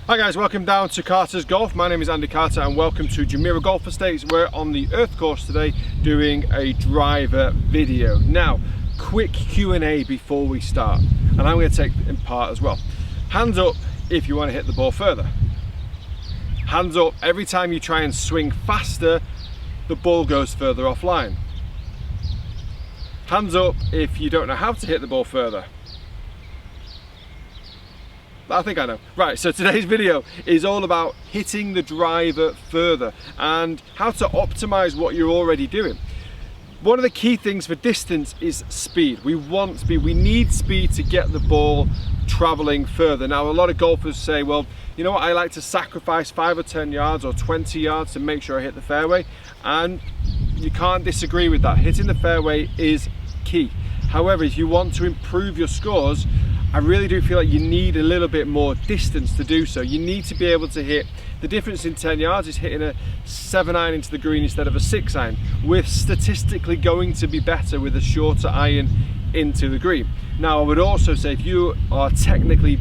Hi guys, welcome down to Carter's Golf. My name is Andy Carter and welcome to Jumeirah Golf Estates. We're on the Earth course today doing a driver video. Now, quick Q&A before we start, and I'm going to take in part as well. Hands up if you want to hit the ball further. Hands up every time you try and swing faster, the ball goes further offline. Hands up if you don't know how to hit the ball further. I think I know. Right, so today's video is all about hitting the driver further and how to optimize what you're already doing. One of the key things for distance is speed. We want speed, we need speed to get the ball traveling further. Now, a lot of golfers say, well, you know what, I like to sacrifice 5 or 10 yards or 20 yards to make sure I hit the fairway, and you can't disagree with that. Hitting the fairway is key. However, if you want to improve your scores, I really do feel like you need a little bit more distance to do so. You need to be able to hit, the difference in 10 yards is hitting a 7-iron into the green instead of a 6-iron. We're statistically going to be better with a shorter iron into the green. Now, I would also say if you are technically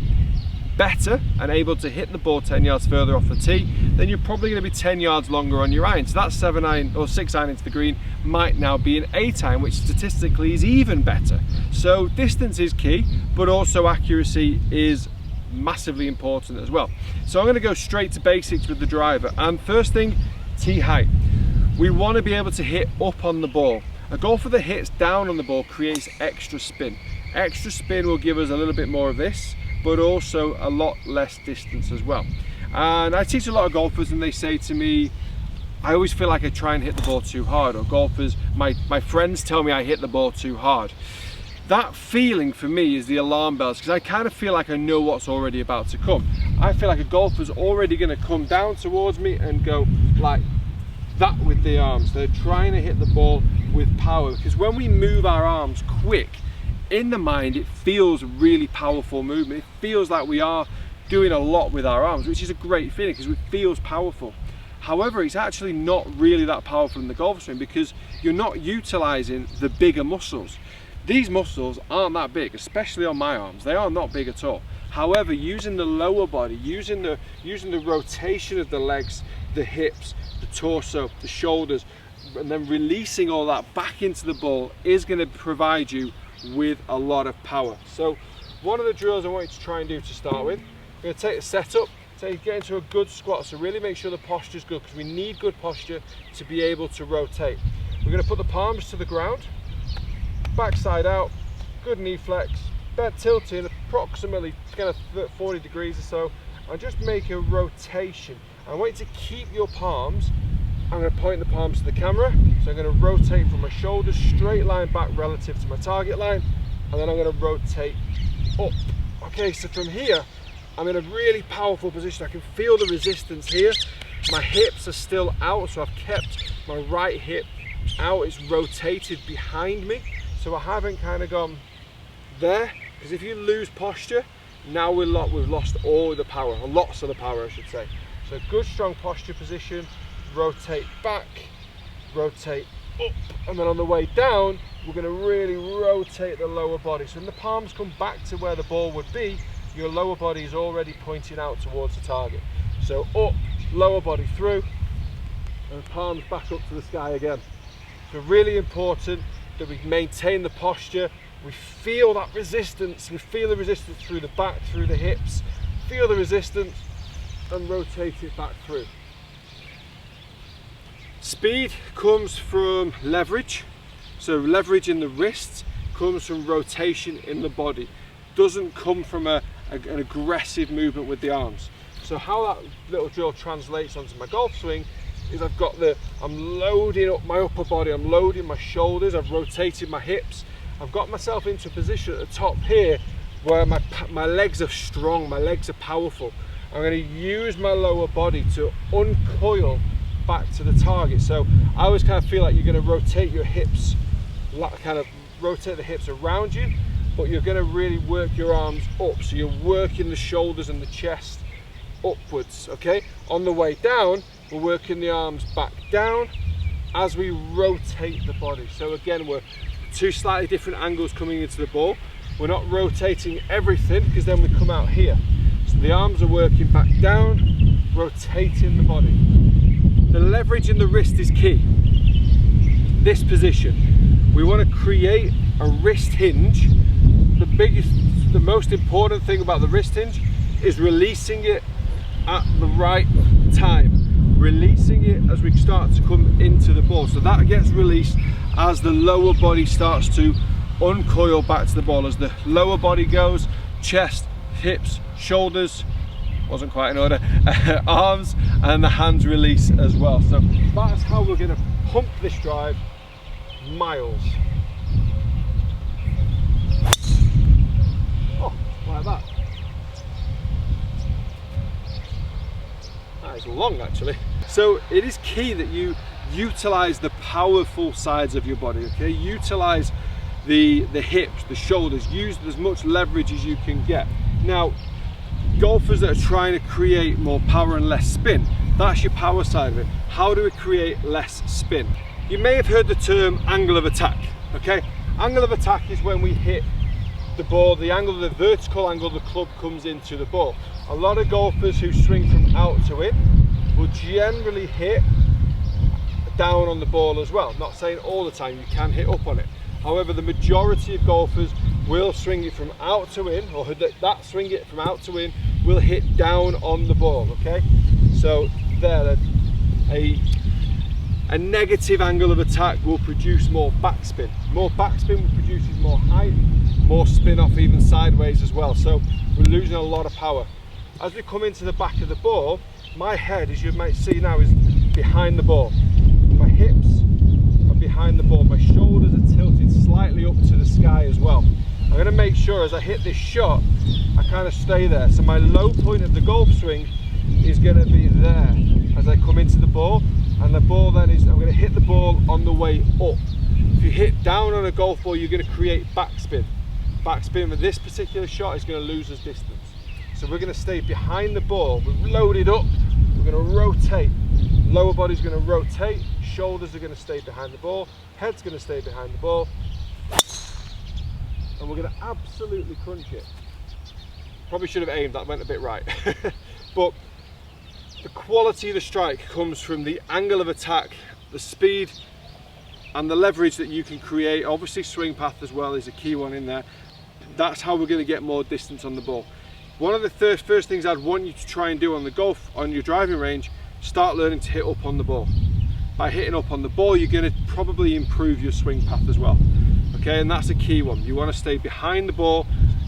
better and able to hit the ball 10 yards further off the tee, then you're probably going to be 10 yards longer on your iron. So that 7-iron or 6-iron into the green might now be an 8-iron, which statistically is even better. So distance is key, but also accuracy is massively important as well. So I'm going to go straight to basics with the driver. And first thing, tee height. We want to be able to hit up on the ball. A golfer that hits down on the ball creates extra spin. Extra spin will give us a little bit more of this, but also a lot less distance as well. And I teach a lot of golfers and they say to me, I always feel like I try and hit the ball too hard, or golfers, my friends tell me I hit the ball too hard. That feeling for me is the alarm bells, because I kind of feel like I know what's already about to come. I feel like a golfer's already gonna come down towards me and go like that with the arms. They're trying to hit the ball with power, because when we move our arms quick, in the mind it feels really powerful movement. It feels like we are doing a lot with our arms, which is a great feeling because it feels powerful. However, it's actually not really that powerful in the golf swing because you're not utilizing the bigger muscles. These muscles aren't that big, especially on my arms. They are not big at all. However, using the lower body, using the rotation of the legs, the hips, the torso, the shoulders, and then releasing all that back into the ball is going to provide you with a lot of power. So one of the drills I want you to try and do to start with, we're going to take the setup, so you get into a good squat, so really make sure the posture is good, because we need good posture to be able to rotate. We're going to put the palms to the ground, backside out, good knee flex, bed tilting approximately kind of 40 degrees or so, and just make a rotation. I want you to keep your palms. I'm going to point the palms to the camera, so I'm going to rotate from my shoulders, straight line back relative to my target line, and then I'm going to rotate up. Okay, so from here, I'm in a really powerful position. I can feel the resistance here. My hips are still out, so I've kept my right hip out. It's rotated behind me, so I haven't kind of gone there, because if you lose posture, now we've lost all the power, or lots of the power I should say. So good strong posture position, rotate back, rotate up, and then on the way down we're going to really rotate the lower body. So when the palms come back to where the ball would be, your lower body is already pointing out towards the target. So up, lower body through, and palms back up to the sky again. So really important that we maintain the posture. We feel that resistance, we feel the resistance through the back, through the hips, feel the resistance and rotate it back through. Speed comes from leverage, so leverage in the wrists comes from rotation in the body. Doesn't come from an aggressive movement with the arms. So how that little drill translates onto my golf swing is I'm loading up my upper body, I'm loading my shoulders, I've rotated my hips, I've got myself into a position at the top here where my legs are strong, my legs are powerful. I'm going to use my lower body to uncoil back to the target. So I always kind of feel like you're going to rotate your hips, kind of rotate the hips around you, but you're going to really work your arms up. So you're working the shoulders and the chest upwards, okay? On the way down, we're working the arms back down as we rotate the body. So again, we're two slightly different angles coming into the ball. We're not rotating everything because then we come out here. So the arms are working back down, rotating the body. The leverage in the wrist is key. This position, we want to create a wrist hinge. The most important thing about the wrist hinge is releasing it at the right time. Releasing it as we start to come into the ball. So that gets released as the lower body starts to uncoil back to the ball. As the lower body goes, chest, hips, shoulders, wasn't quite in order, arms, and the hands release as well. So that's how we're going to pump this drive miles. Oh, like that. That is long actually. So it is key that you utilize the powerful sides of your body, okay? Utilize the hips, the shoulders, use as much leverage as you can get. Now, golfers that are trying to create more power and less spin, that's your power side of it. How do we create less spin? You may have heard the term angle of attack, okay? Angle of attack is when we hit the ball, the angle, the vertical angle the club comes into the ball. A lot of golfers who swing from out to in will generally hit down on the ball as well. Not saying all the time, you can hit up on it. However, the majority of golfers will swing it from out to in, or that swing it from out to in will hit down on the ball, okay? So there, a negative angle of attack will produce more backspin. More backspin produces more height, more spin off even sideways as well. So we're losing a lot of power. As we come into the back of the ball, my head, as you might see now, is behind the ball. My hips are behind the ball. My shoulders are tilted slightly up to the sky as well. I'm going to make sure as I hit this shot, I kind of stay there. So my low point of the golf swing is going to be there as I come into the ball. And the ball then is, I'm going to hit the ball on the way up. If you hit down on a golf ball, you're going to create backspin. Backspin with this particular shot is going to lose us distance. So we're going to stay behind the ball. We're loaded up. We're going to rotate. Lower body's going to rotate. Shoulders are going to stay behind the ball. Head's going to stay behind the ball. And we're going to absolutely crunch it. Probably should have aimed, that went a bit right. But the quality of the strike comes from the angle of attack, the speed, and the leverage that you can create. Obviously swing path as well is a key one in there. That's how we're going to get more distance on the ball. One of the first things I'd want you to try and do on your driving range, start learning to hit up on the ball. By hitting up on the ball, you're going to probably improve your swing path as well. Okay, and that's a key one. You want to stay behind the ball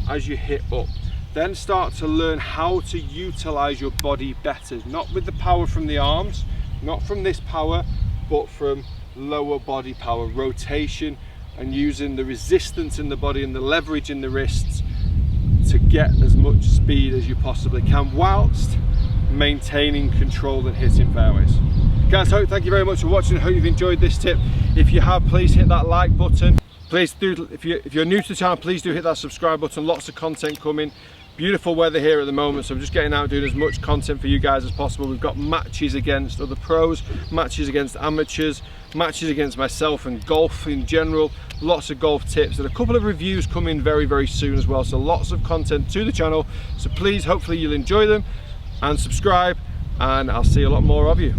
as you hit up. Then start to learn how to utilize your body better, not with the power from the arms, not from this power, but from lower body power, rotation, and using the resistance in the body and the leverage in the wrists to get as much speed as you possibly can whilst maintaining control and hitting fairways. Guys, thank you very much for watching. I hope you've enjoyed this tip. If you have, please hit that like button. Please do, if you're new to the channel, please do hit that subscribe button. Lots of content coming. Beautiful weather here at the moment, so I'm just getting out doing as much content for you guys as possible. We've got matches against other pros, matches against amateurs, matches against myself and golf in general. Lots of golf tips and a couple of reviews coming very, very soon as well. So lots of content to the channel. So please, hopefully you'll enjoy them and subscribe, and I'll see a lot more of you.